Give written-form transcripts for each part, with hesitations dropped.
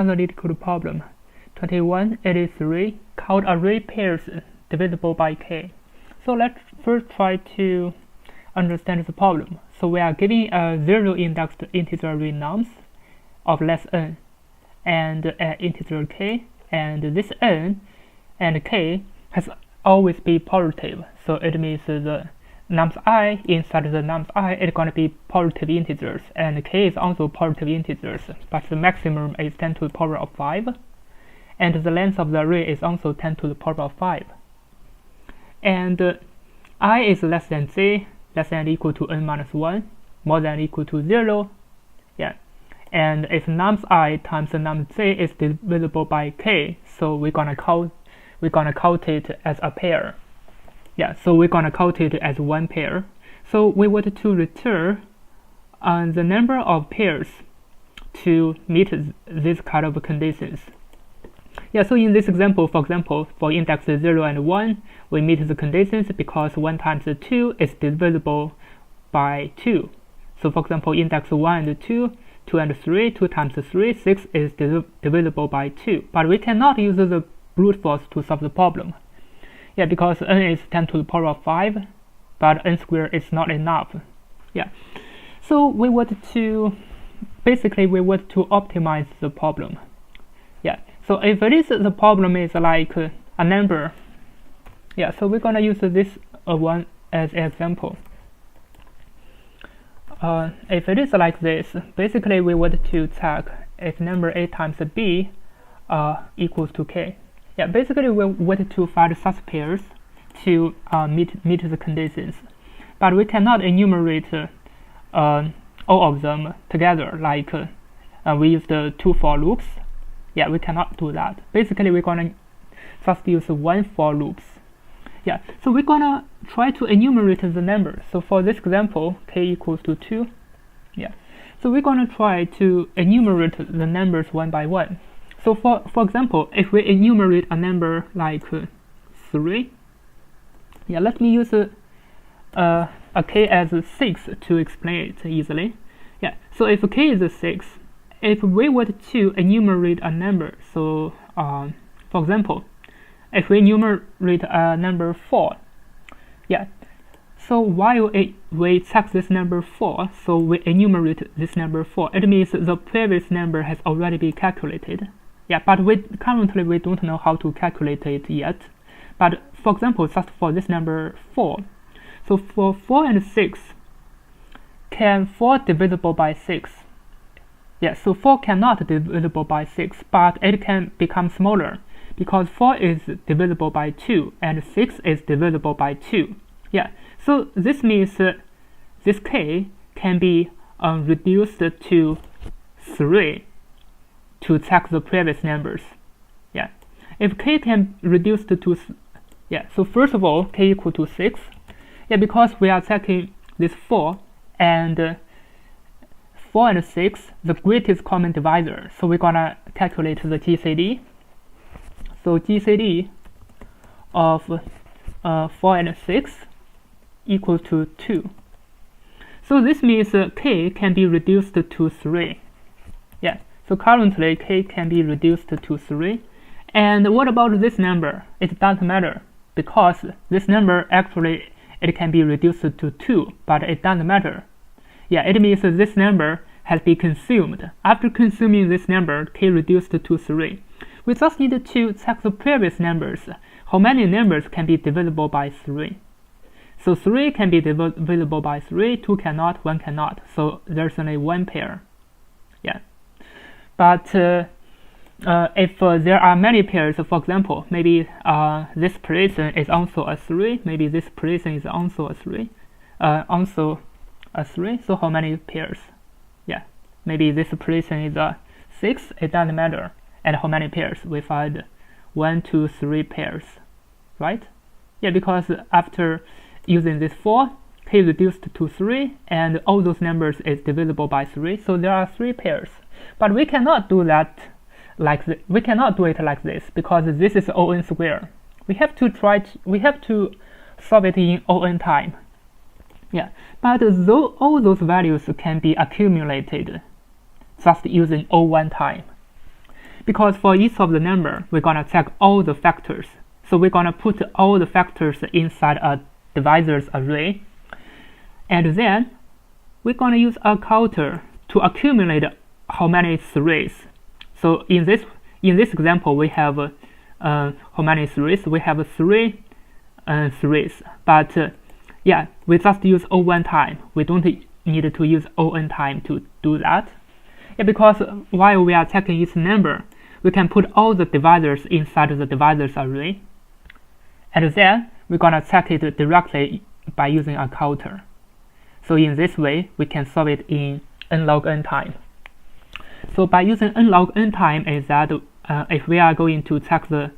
Another Leetcode problem. 2183 called array pairs divisible by k. So let's first try to understand the problem. So we are giving a zero-indexed integer array nums of less n and an integer k, and this n and k has always been positive. So it means the nums I inside the nums I is going to be positive integers, and k is also positive integers, but the maximum is 10 to the power of 5, and the length of the array is also 10 to the power of 5. And I is less than z, less than or equal to n minus 1, more than or equal to 0. Yeah. And if nums I times nums z is divisible by k, so we're gonna count it as a pair. Yeah, so we're gonna count it as one pair. So we want to return the number of pairs to meet this kind of conditions. Yeah, so in this example, for example, for index 0 and 1, we meet the conditions because 1 times 2 is divisible by 2. So for example, index 1 and 2, 2 and 3, 2 times 3, 6 is divisible by 2. But we cannot use the brute force to solve the problem. Yeah, because n is 10 to the power of 5, but n squared is not enough. Yeah, so we want to optimize the problem. Yeah, so if it is the problem is like a number, yeah, so we're gonna use this one as an example. If it is like this, basically we want to check if number a times b equals to k. Yeah, basically we want to find such pairs to meet the conditions, but we cannot enumerate all of them together like we use the 2 for loops. Yeah, we cannot do that. Basically we're gonna just use 1 for loops. Yeah, so we're gonna try to enumerate the numbers. So for this example, k equals to 2. Yeah, so we're gonna try to enumerate the numbers one by one. So for example, if we enumerate a number like 3, yeah, let me use a k as 6 to explain it easily. Yeah, so if k is 6, if we want to enumerate a number, so for example, if we enumerate a number 4, yeah, so while we check this number 4, so we enumerate this number 4, it means the previous number has already been calculated. Yeah, but currently we don't know how to calculate it yet. But for example, just for this number 4, so for 4 and 6, can 4 divisible by 6? Yeah, so 4 cannot divisible by 6, but it can become smaller because 4 is divisible by 2 and 6 is divisible by 2. Yeah, so this means this k can be reduced to 3 to check the previous numbers. Yeah, if k can reduce to yeah, so first of all, k equal to 6. Yeah, because we are checking this 4 and 4 and 6, the greatest common divisor. So we're gonna calculate the GCD. So GCD of 4 and 6 equals to 2. So this means k can be reduced to 3. Yeah, so currently k can be reduced to 3. And what about this number? It doesn't matter because this number actually it can be reduced to 2, but it doesn't matter. Yeah, it means this number has been consumed. After consuming this number, k reduced to 3. We just need to check the previous numbers. How many numbers can be divisible by 3? So 3 can be divisible by 3, 2 cannot, 1 cannot. So there's only one pair. Yeah. But if there are many pairs, for example, maybe this person is also a 3, maybe this person is also a 3, so how many pairs? Yeah, maybe this person is a 6, it doesn't matter. And how many pairs? We find 1, 2, 3 pairs, right? Yeah, because after using this 4, k reduced to 3, and all those numbers is divisible by 3, so there are 3 pairs. But we cannot do that like this. We cannot do it like this because this is O(n) squared. We have to solve it in O(n) time. Yeah, but though all those values can be accumulated just using O(1) time. because for each of the number, we're gonna check all the factors. So we're gonna put all the factors inside a divisors array, and then we're gonna use a counter to accumulate how many threes. So in this example, we have how many threes? We have 3 threes, but yeah, we just use O one time. We don't need to use O(n) time to do that. Yeah, because while we are checking each number, we can put all the divisors inside the divisors array, and then we're gonna check it directly by using a counter. So in this way, we can solve it in n log n time. So by using n log n time is that if we are going to check the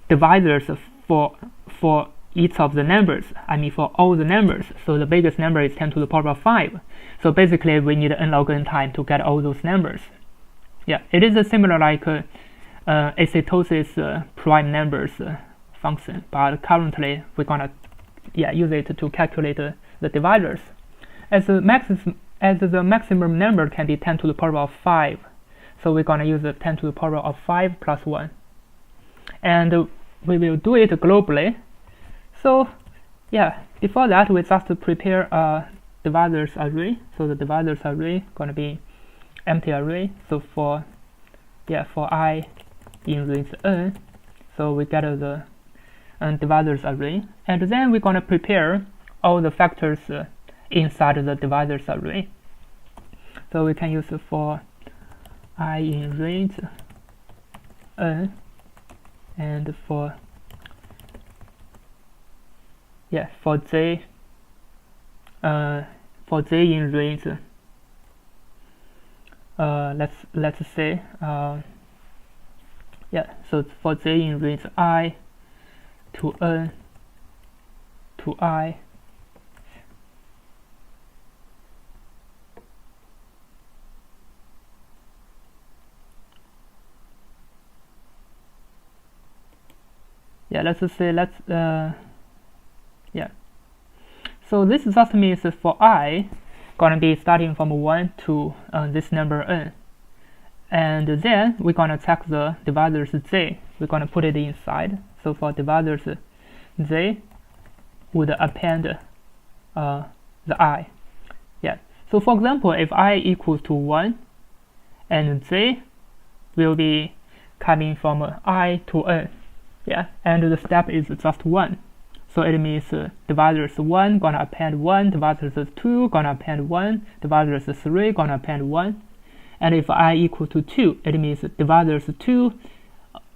divisors for each of the numbers, I mean for all the numbers, so the biggest number is 10 to the power of 5. So basically we need n log n time to get all those numbers. Yeah, it is similar like acytosis prime numbers function, but currently we're gonna use it to calculate the divisors. As the maximum number can be 10 to the power of 5, so we're gonna use 10 to the power of 5 plus 1, and we will do it globally. So yeah, before that we just prepare a divisors array. So the divisors array gonna be empty array. So for I in range n, so we get the divisors array, and then we're gonna prepare all the factors inside the divisors array. So we can use for I in range n, and for j in range let's say so for j in range I to n to I, so this just means for I gonna be starting from 1 to this number n, and then we're gonna check the divisors j. We're gonna put it inside. So for divisors j would append the I. So for example, if I equals to 1, and j will be coming from I to n, and the step is just 1. So it means divisors 1 gonna append 1, divisors 2 gonna append 1, divisors 3 gonna append 1, and if I equal to 2, it means divisors 2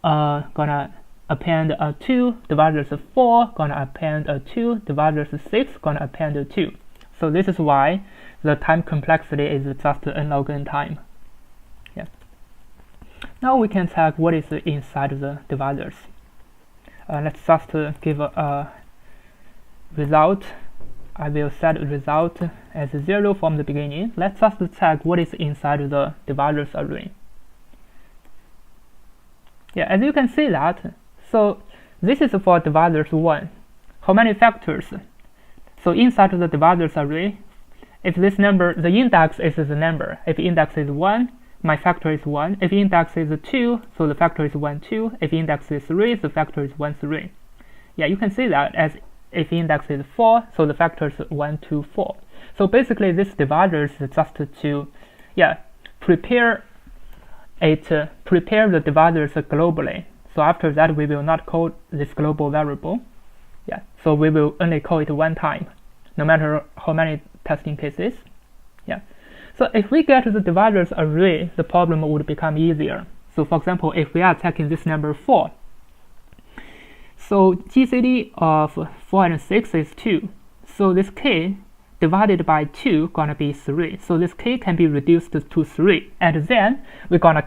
gonna append 2, divisors 4 gonna append 2, divisors 6 gonna append 2. So this is why the time complexity is just n log n time. Now we can check what is inside the divisors. Let's just give a result. I will set result as 0 from the beginning. Let's just check what is inside the divisors array. As you can see that, so this is for divisors 1. How many factors? So inside the divisors array, if this number, the index is the number. If index is 1, my factor is 1. If index is 2, so the factor is 1, 2. If index is 3, the factor is 1, 3. You can see that as if index is 4, so the factor is 1, 2, 4. So basically this divisors is just to prepare the divisors globally. So after that we will not call this global variable. So we will only call it one time, no matter how many testing cases. So if we get the divisors array, the problem would become easier. So for example, if we are checking this number 4, so GCD of 4 and 6 is 2. So this k divided by 2 gonna be 3. So this k can be reduced to 3, and then we're gonna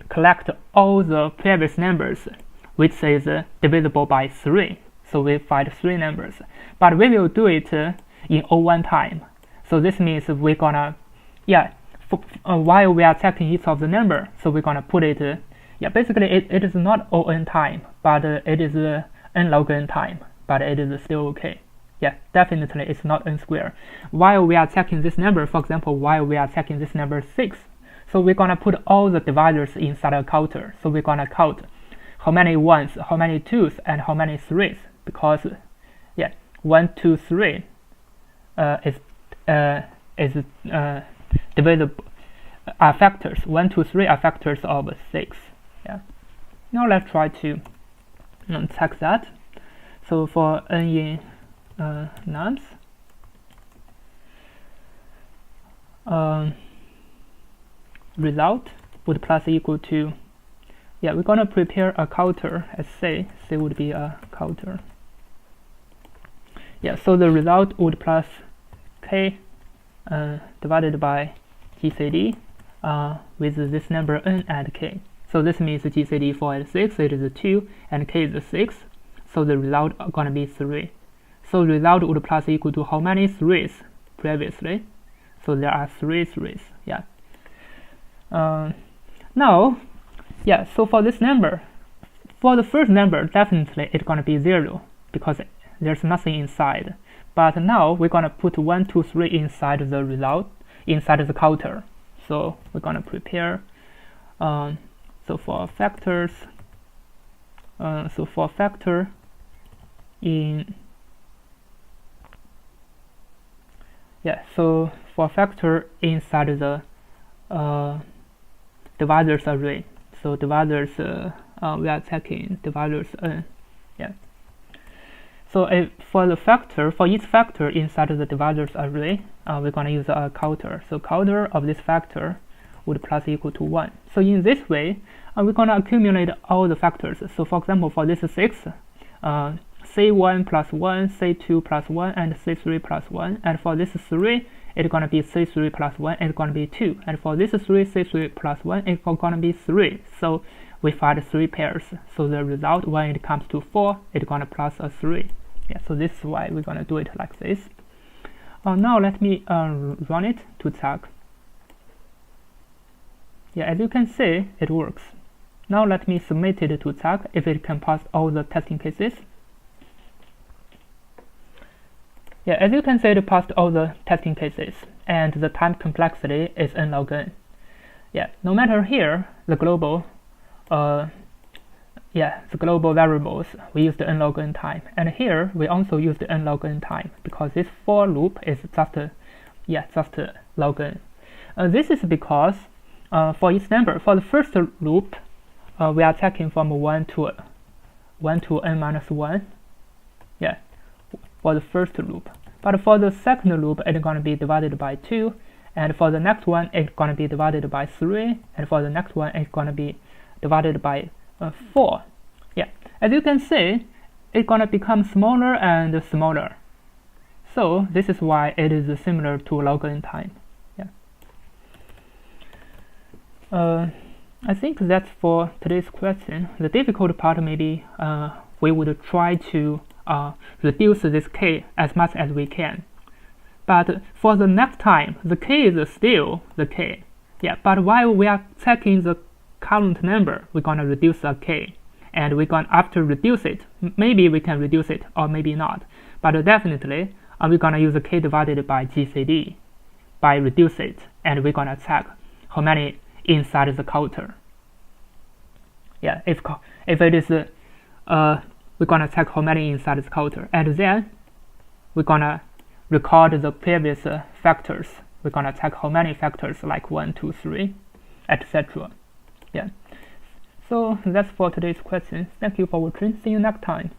collect all the previous numbers, which is divisible by 3. So we find 3 numbers, but we will do it in O1 time. So this means we're gonna while we are checking each of the number, so we're gonna put it basically it is not O(n) time, but it is n log n time, but it is still okay. Definitely it's not n squared. While we are checking this number, for example, while we are checking this number 6, So we're gonna put all the divisors inside a counter. So we're gonna count how many ones, how many twos, and how many threes, because 1, 2, 3 is divisible, are factors. 1, 2, 3 are factors of 6. Yeah. Now let's try to check that. So for n in nums, result would plus equal to, we're gonna prepare a counter as C would be a counter. So the result would plus K divided by GCD with this number n and K. So this means GCD 4 and 6, it is 2, and K is 6. So the result is gonna be 3. So result would plus equal to how many 3s previously? So there are 3 3s. Now, so for this number, for the first number, definitely it's gonna be 0 because there's nothing inside. But now we're gonna put 1, 2, 3 inside the result, inside the counter. So we're gonna prepare. So for factors, so for factor in so for factor inside the divisors array. So divisors, we are checking divisors n. So if for the factor, for each factor inside the divisors array, we're gonna use a counter. So counter of this factor would plus equal to 1. So in this way, we're gonna accumulate all the factors. So for example, for this 6, C1 plus 1, C2 plus 1, and C3 plus 1. And for this 3, it's gonna be C3 plus 1, it's gonna be 2. And for this 3, C3 plus 1, it's gonna be 3. So we find 3 pairs. So the result, when it comes to 4, it's gonna plus a 3. So this is why we're gonna do it like this. Now let me run it to check. As you can see, it works. Now let me submit it to check if it can pass all the testing cases. As you can see, it passed all the testing cases, and the time complexity is n log n. No matter here, the global, the global variables, we used n log n time, and here we also used n log n time because this for loop is just log n. This is because for each number, for the first loop, we are checking from 1 to n minus 1. For the first loop. But for the second loop, it's going to be divided by 2, and for the next one, it's going to be divided by 3, and for the next one, it's going to be divided by 4. As you can see, it's going to become smaller and smaller. So this is why it is similar to log n time. I think that's for today's question. The difficult part maybe we would try to reduce this k as much as we can. But for the next time, the k is still the k. But while we are checking the current number, we're gonna reduce the k, and we're gonna after reduce it, maybe we can reduce it or maybe not. But definitely, we're gonna use the k divided by GCD by reduce it, and we're gonna check how many inside the counter. If it is we're gonna check how many inside the counter, and then we're gonna record the previous factors. We're gonna check how many factors, like 1, 2, 3, etc. So that's for today's question. Thank you for watching. See you next time.